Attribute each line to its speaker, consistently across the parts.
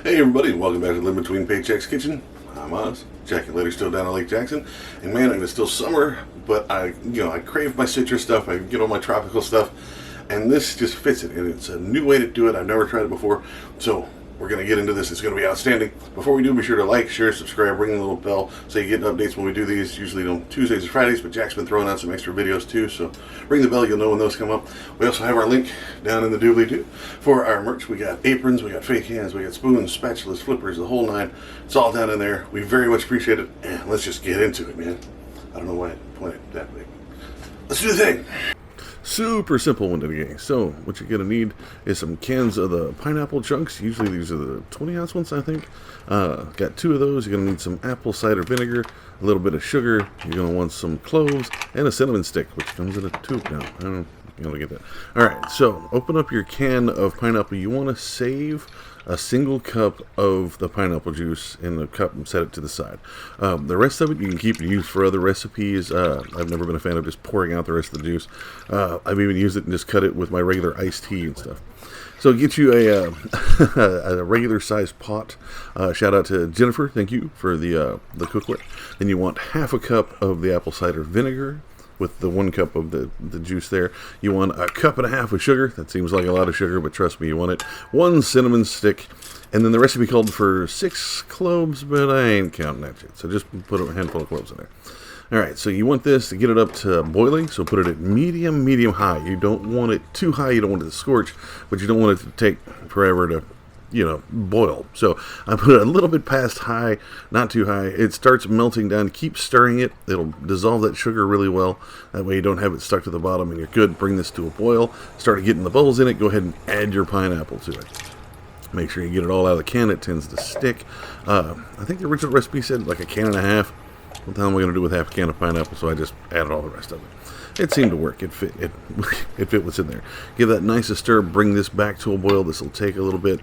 Speaker 1: Hey everybody, and welcome back to Live Between Paychecks Kitchen. I'm Oz. Jack-o'-lanter's still down on Lake Jackson, and man, it's still summer, but I crave my citrus stuff. I get all my tropical stuff, and this just fits it. And it's a new way to do it. I've never tried it before, so we're gonna get into this. It's gonna be outstanding. Before we do, be sure to like, share, subscribe, ring the little bell so you get updates when we do these. Usually on Tuesdays and Fridays, but Jack's been throwing out some extra videos too, so ring the bell. You'll know when those come up. We also have our link down in the doobly-doo for our merch. We got aprons, we got fake hands, we got spoons, spatulas, flippers, the whole nine. It's all down in there. We very much appreciate it, and let's just get into it, man. I don't know why I pointed that way. Let's do the thing. Super simple one today. So what you're gonna need is some cans of the pineapple chunks. Usually these are the 20-ounce ones, I think. Got 2 of those. You're gonna need some apple cider vinegar, a little bit of sugar. You're gonna want some cloves and a cinnamon stick, which comes in a tube now. I don't know. You're gonna get that. All right. So open up your can of pineapple. You want to save a single cup of the pineapple juice in the cup and set it to the side. The rest of it you can keep and use for other recipes. I've never been a fan of just pouring out the rest of the juice. I've even used it and just cut it with my regular iced tea and stuff. So get you a a regular sized pot. Shout out to Jennifer, thank you for the cookware. Then you want half a cup of the apple cider vinegar with the 1 cup of the juice there. You want a cup and a half of sugar. That seems like a lot of sugar, but trust me, you want it. 1 cinnamon stick. And then the recipe called for 6 cloves, but I ain't counting that shit. So just put a handful of cloves in there. Alright, so you want this to get it up to boiling, so put it at medium high. You don't want it too high, you don't want it to scorch, but you don't want it to take forever to boil. So I put it a little bit past high, not too high. It starts melting down. Keep stirring it. It'll dissolve that sugar really well. That way you don't have it stuck to the bottom and you're good. Bring this to a boil. Start getting the bubbles in it. Go ahead and add your pineapple to it. Make sure you get it all out of the can. It tends to stick. I think the original recipe said like a can and a half. What the hell am I going to do with half a can of pineapple? So I just added all the rest of it. It seemed to work. It fit. It fit what's in there. Give that nice a stir. Bring this back to a boil. This will take a little bit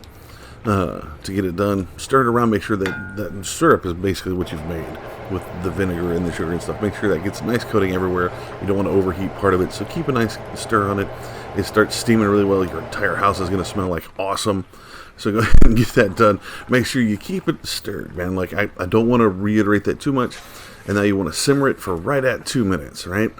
Speaker 1: to get it done. Stir it around. Make sure that syrup is basically what you've made with the vinegar and the sugar and stuff. Make sure that gets a nice coating everywhere. You don't want to overheat part of it, so keep a nice stir on it. It starts steaming really well. Your entire house is going to smell like awesome. So go ahead and get that done. Make sure you keep it stirred, man. Like I don't want to reiterate that too much. And now you want to simmer it for right at 2 minutes, right?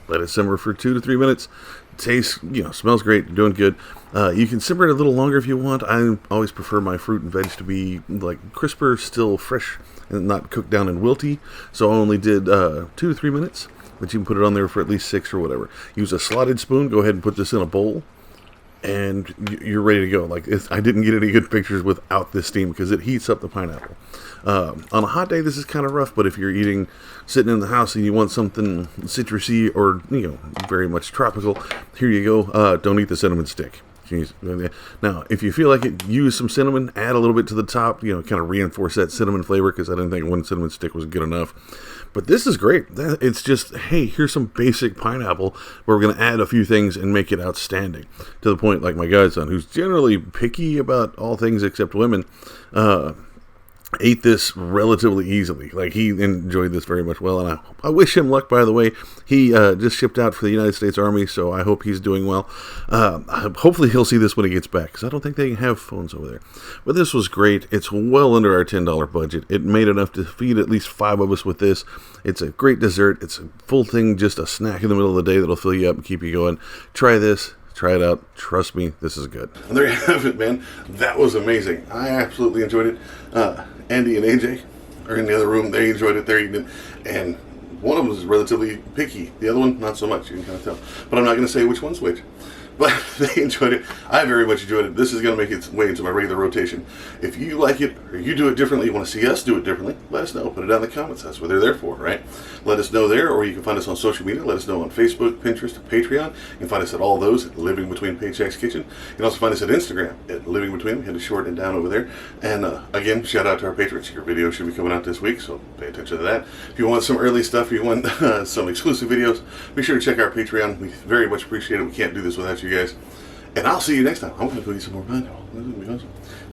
Speaker 1: Let it simmer for 2 to 3 minutes. Tastes, smells great. You're doing good. You can simmer it a little longer if you want. I always prefer my fruit and veg to be like crisper, still fresh, and not cooked down and wilty. So I only did 2 to 3 minutes, but you can put it on there for at least 6 or whatever. Use a slotted spoon. Go ahead and put this in a bowl, and you're ready to go. I didn't get any good pictures without this steam because it heats up the pineapple. On a hot day, this is kind of rough, but if you're sitting in the house and you want something citrusy or, very much tropical, here you go. Don't eat the cinnamon stick. Now, if you feel like it, use some cinnamon, add a little bit to the top, kind of reinforce that cinnamon flavor, because I didn't think 1 cinnamon stick was good enough. But this is great. It's just, hey, here's some basic pineapple where we're going to add a few things and make it outstanding. To the point, like my godson, who's generally picky about all things except women, ate this relatively easily. Like, he enjoyed this very much well, and I wish him luck, by the way. He just shipped out for the United States Army, so I hope he's doing well. Hopefully he'll see this when he gets back, because I don't think they have phones over there. But this was great. It's well under our $10 budget. It made enough to feed at least 5 of us with this. It's a great dessert. It's a full thing, just a snack in the middle of the day that'll fill you up and keep you going. Try this. Try it out. Trust me, this is good. And there you have it, man. That was amazing. I absolutely enjoyed it. Andy and AJ are in the other room. They enjoyed it. They're eating it. And one of them is relatively picky. The other one, not so much. You can kind of tell. But I'm not going to say which one's which. But they enjoyed it. I very much enjoyed it. This is going to make its way into my regular rotation. If you like it, or you do it differently, you want to see us do it differently, let us know. Put it down in the comments. That's what they're there for, right? Let us know there, or you can find us on social media. Let us know on Facebook, Pinterest, Patreon. You can find us at all those at Living Between Paychecks Kitchen. You can also find us at Instagram at Living Between. Hit a short and down over there. And again, shout out to our patrons. Your video should be coming out this week, so pay attention to that. If you want some early stuff, if you want some exclusive videos, be sure to check our Patreon. We very much appreciate it. We can't do this without you guys. And I'll see you next time. I'm going to go eat some more pineapple. This is going to be awesome.